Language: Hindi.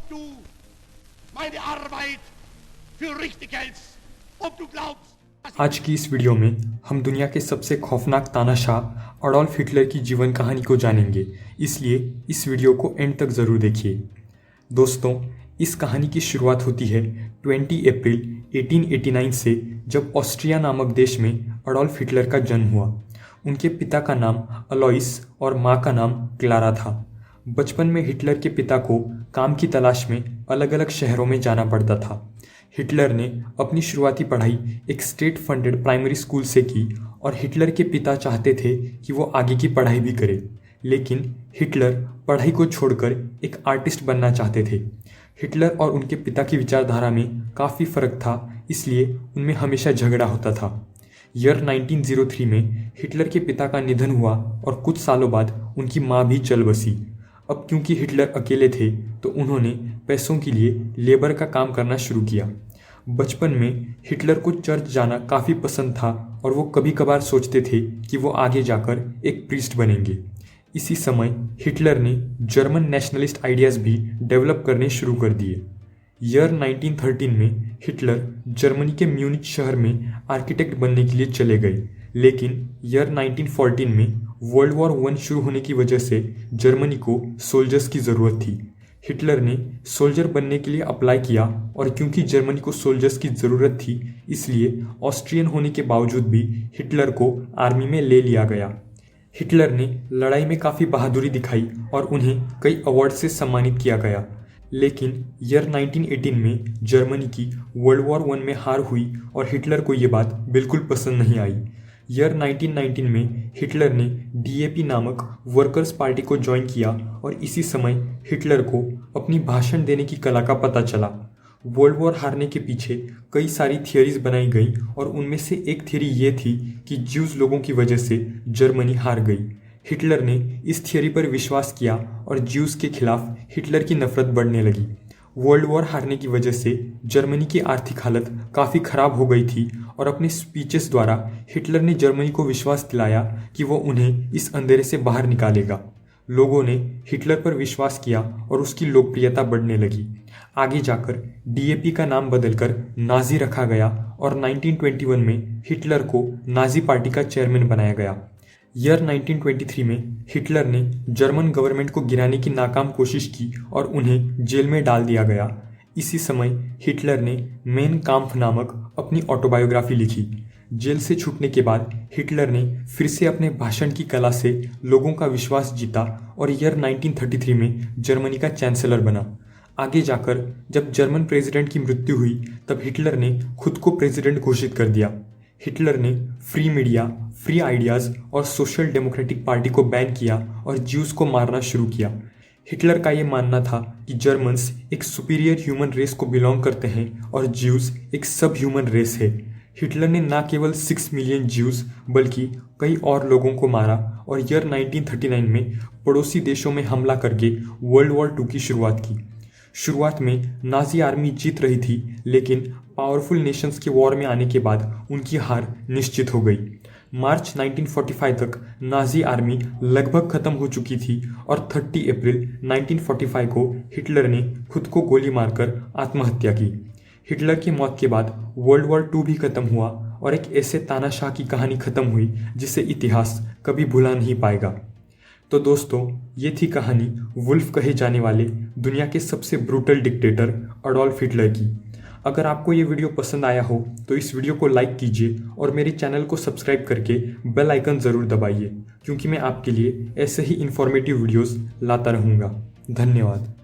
du meine Arbeit für richtig hältst, ob du glaubst. आज की इस वीडियो में हम दुनिया के सबसे खौफनाक तानाशाह अडोल्फ हिटलर की जीवन कहानी को जानेंगे, इसलिए इस वीडियो को एंड तक ज़रूर देखिए। दोस्तों, इस कहानी की शुरुआत होती है 20 अप्रैल 1889 से, जब ऑस्ट्रिया नामक देश में अडोल्फ हिटलर का जन्म हुआ। उनके पिता का नाम अलोइस और माँ का नाम क्लारा था। बचपन में हिटलर के पिता को काम की तलाश में अलग अलग शहरों में जाना पड़ता था। हिटलर ने अपनी शुरुआती पढ़ाई एक स्टेट फंडेड प्राइमरी स्कूल से की और हिटलर के पिता चाहते थे कि वो आगे की पढ़ाई भी करे, लेकिन हिटलर पढ़ाई को छोड़कर एक आर्टिस्ट बनना चाहते थे। हिटलर और उनके पिता की विचारधारा में काफ़ी फ़र्क था, इसलिए उनमें हमेशा झगड़ा होता था। ईयर 1903 में हिटलर के पिता का निधन हुआ और कुछ सालों बाद उनकी माँ भी चल बसी। अब क्योंकि हिटलर अकेले थे तो उन्होंने पैसों के लिए लेबर का काम करना शुरू किया। बचपन में हिटलर को चर्च जाना काफ़ी पसंद था और वो कभी कभार सोचते थे कि वो आगे जाकर एक प्रीस्ट बनेंगे। इसी समय हिटलर ने जर्मन नेशनलिस्ट आइडियाज़ भी डेवलप करने शुरू कर दिए। ईयर 1913 में हिटलर जर्मनी के म्यूनिच शहर में आर्किटेक्ट बनने के लिए चले गए, लेकिन ईयर 1914 में वर्ल्ड वॉर 1 शुरू होने की वजह से जर्मनी को सोल्जर्स की ज़रूरत थी। हिटलर ने सोल्जर बनने के लिए अप्लाई किया और क्योंकि जर्मनी को सोल्जर्स की ज़रूरत थी, इसलिए ऑस्ट्रियन होने के बावजूद भी हिटलर को आर्मी में ले लिया गया। हिटलर ने लड़ाई में काफ़ी बहादुरी दिखाई और उन्हें कई अवार्ड से सम्मानित किया गया, लेकिन ईयर 1918 में जर्मनी की वर्ल्ड वॉर 1 में हार हुई और हिटलर को ये बात बिल्कुल पसंद नहीं आई। ईयर 1919 में हिटलर ने डीएपी नामक वर्कर्स पार्टी को ज्वाइन किया और इसी समय हिटलर को अपनी भाषण देने की कला का पता चला। वर्ल्ड वॉर हारने के पीछे कई सारी थियरीज बनाई गई और उनमें से एक थियरी ये थी कि ज्यूज लोगों की वजह से जर्मनी हार गई। हिटलर ने इस थियरी पर विश्वास किया और ज्यूज के खिलाफ हिटलर की नफरत बढ़ने लगी। वर्ल्ड वॉर हारने की वजह से जर्मनी की आर्थिक हालत काफ़ी ख़राब हो गई थी और अपने स्पीचेस द्वारा हिटलर ने जर्मनी को विश्वास दिलाया कि वो उन्हें इस अंधेरे से बाहर निकालेगा। लोगों ने हिटलर पर विश्वास किया और उसकी लोकप्रियता बढ़ने लगी। आगे जाकर डीएपी का नाम बदलकर नाजी रखा गया और 1921 में हिटलर को नाजी पार्टी का चेयरमैन बनाया गया। ईयर 1923 में हिटलर ने जर्मन गवर्नमेंट को गिराने की नाकाम कोशिश की और उन्हें जेल में डाल दिया गया। इसी समय हिटलर ने मेन काम्फ नामक अपनी ऑटोबायोग्राफी लिखी। जेल से छूटने के बाद हिटलर ने फिर से अपने भाषण की कला से लोगों का विश्वास जीता और ईयर 1933 में जर्मनी का चांसलर बना। आगे जाकर जब जर्मन प्रेसिडेंट की मृत्यु हुई तब हिटलर ने खुद को प्रेसिडेंट घोषित कर दिया। हिटलर ने फ्री मीडिया, फ्री आइडियाज़ और सोशल डेमोक्रेटिक पार्टी को बैन किया और ज्यूज को मारना शुरू किया। हिटलर का ये मानना था कि जर्मन्स एक सुपीरियर ह्यूमन रेस को बिलोंग करते हैं और ज्यूज एक सब ह्यूमन रेस है। हिटलर ने न केवल 6 मिलियन ज्यूज बल्कि कई और लोगों को मारा और ईयर 1939 में पड़ोसी देशों में हमला करके वर्ल्ड वॉर 2 की शुरुआत की। शुरुआत में नाजी आर्मी जीत रही थी, लेकिन पावरफुल नेशंस के वॉर में आने के बाद उनकी हार निश्चित हो गई। मार्च 1945 तक नाजी आर्मी लगभग खत्म हो चुकी थी और 30 अप्रैल 1945 को हिटलर ने खुद को गोली मारकर आत्महत्या की। हिटलर की मौत के बाद वर्ल्ड वॉर 2 भी खत्म हुआ और एक ऐसे तानाशाह की कहानी खत्म हुई जिसे इतिहास कभी भुला नहीं पाएगा। तो दोस्तों, ये थी कहानी वुल्फ कहे जाने वाले दुनिया के सबसे ब्रूटल डिक्टेटर अडोल्फ हिटलर की। अगर आपको ये वीडियो पसंद आया हो तो इस वीडियो को लाइक कीजिए और मेरे चैनल को सब्सक्राइब करके बेल आइकन ज़रूर दबाइए, क्योंकि मैं आपके लिए ऐसे ही इन्फॉर्मेटिव वीडियोस लाता रहूँगा। धन्यवाद।